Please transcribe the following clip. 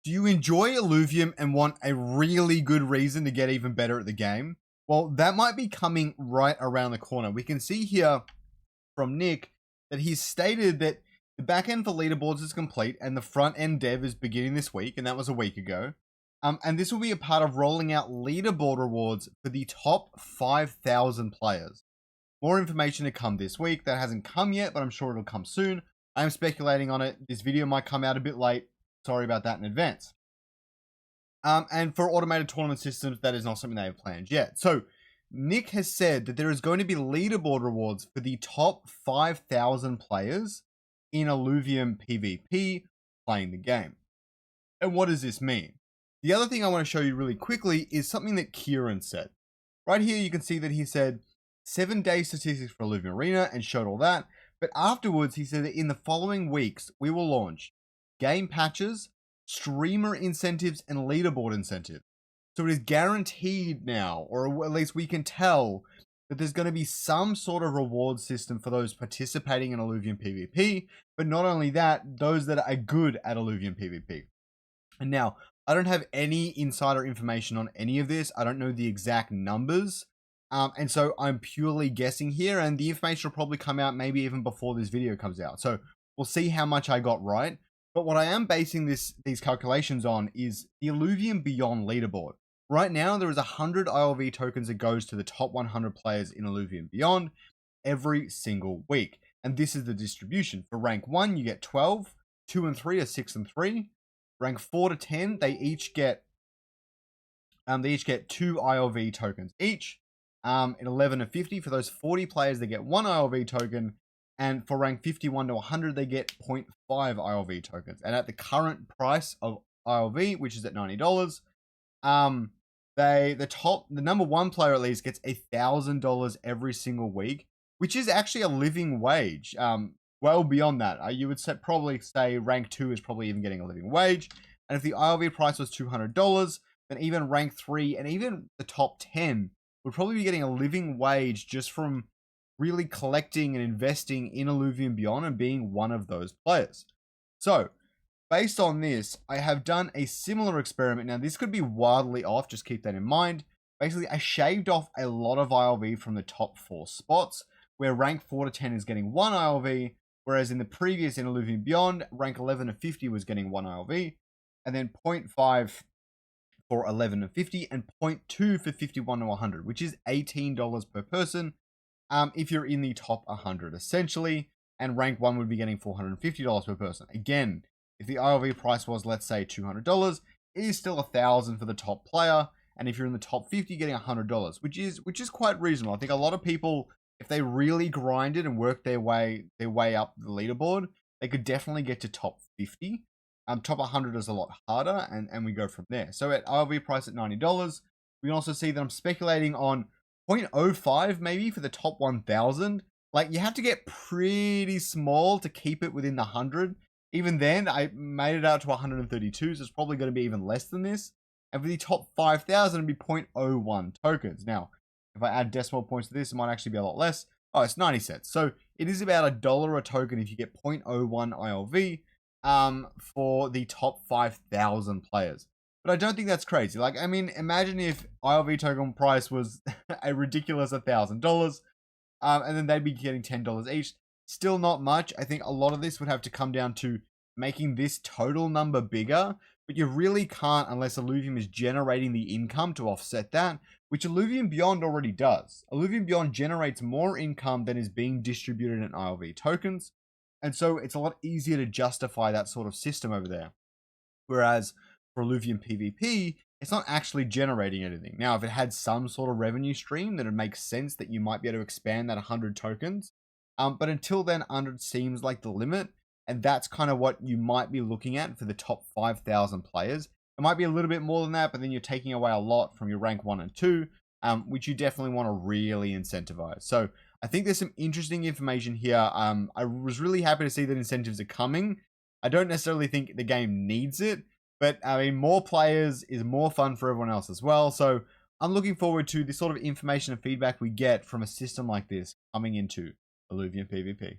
Do you enjoy Illuvium and want a really good reason to get even better at the game? Well, that might be coming right around the corner. We can see here from Nick that he's stated that the backend for leaderboards is complete and the front end dev is beginning this week, and that was a week ago. And this will be a part of rolling out leaderboard rewards for the top 5,000 players. More information to come this week. That hasn't come yet, but I'm sure it'll come soon. I'm speculating on it. This video might come out a bit late. Sorry about that in advance. And for automated tournament systems, that is not something they have planned yet. So Nick has said that there is going to be leaderboard rewards for the top 5,000 players in Illuvium PvP playing the game. And what does this mean? The other thing I want to show you really quickly is something that Kieran said. Right here, you can see that he said 7-day statistics for Illuvium Arena and showed all that. But afterwards, he said that in the following weeks, we will launch game patches, streamer incentives, and leaderboard incentives. So it is guaranteed now, or at least we can tell, that there's going to be some sort of reward system for those participating in Illuvium PvP. But not only that, those that are good at Illuvium PvP. And now, I don't have any insider information on any of this. I don't know the exact numbers. And so I'm purely guessing here, and the information will probably come out maybe even before this video comes out. So we'll see how much I got right. But what I am basing these calculations on is the Illuvium Beyond leaderboard. Right now, there is 100 ILV tokens that goes to the top 100 players in Illuvium Beyond every single week. And this is the distribution. For rank 1, you get 12. 2 and 3 are 6 and 3. Rank 4 to 10, they each get 2 ILV tokens each. In 11 to 50, for those 40 players, they get 1 ILV token. And for rank 51 to 100, they get 0.5 ILV tokens. And at the current price of ILV, which is at $90, the number one player at least gets $1,000 every single week, which is actually a living wage. Well beyond that, you would probably say rank 2 is probably even getting a living wage. And if the ILV price was $200, then even rank 3 and even the top 10 would probably be getting a living wage just from really collecting and investing in Illuvium Beyond and being one of those players. So, based on this, I have done a similar experiment. Now, this could be wildly off, just keep that in mind. Basically, I shaved off a lot of ILV from the top 4 spots, where rank 4 to 10 is getting 1 ILV, whereas in the previous in Illuvium Beyond, rank 11 to 50 was getting 1 ILV, and then 0.5 for 11 to 50, and 0.2 for 51 to 100, which is $18 per person. If you're in the top 100, essentially, and rank 1 would be getting $450 per person. Again, if the ILV price was, let's say, $200, it is still $1,000 for the top player, and if you're in the top 50, you're getting $100, which is quite reasonable. I think a lot of people, if they really grinded and worked their way up the leaderboard, they could definitely get to top 50. Top 100 is a lot harder, and we go from there. So at ILV price at $90, we can also see that I'm speculating on 0.05 maybe for the top 1,000. Like, you have to get pretty small to keep it within the 100. Even then, I made it out to 132, so it's probably going to be even less than this. And for the top 5,000, it'd be 0.01 tokens. Now, if I add decimal points to this, it might actually be a lot less. Oh, it's 90 cents. So it is about $1 a token if you get 0.01 ILV for the top 5,000 players. But I don't think that's crazy. Like, I mean, imagine if ILV token price was a ridiculous $1,000, and then they'd be getting $10 each. Still not much. I think a lot of this would have to come down to making this total number bigger, but you really can't unless Illuvium is generating the income to offset that, which Illuvium Beyond already does. Illuvium Beyond generates more income than is being distributed in ILV tokens, and so it's a lot easier to justify that sort of system over there. Whereas for Illuvium PvP, it's not actually generating anything. Now, if it had some sort of revenue stream, then it makes sense that you might be able to expand that 100 tokens. But until then, 100 seems like the limit, and that's kind of what you might be looking at for the top 5,000 players. It might be a little bit more than that, but then you're taking away a lot from your rank 1 and 2, which you definitely want to really incentivize. So I think there's some interesting information here. I was really happy to see that incentives are coming. I don't necessarily think the game needs it, but I mean, more players is more fun for everyone else as well. So I'm looking forward to the sort of information and feedback we get from a system like this coming into Illuvium PvP.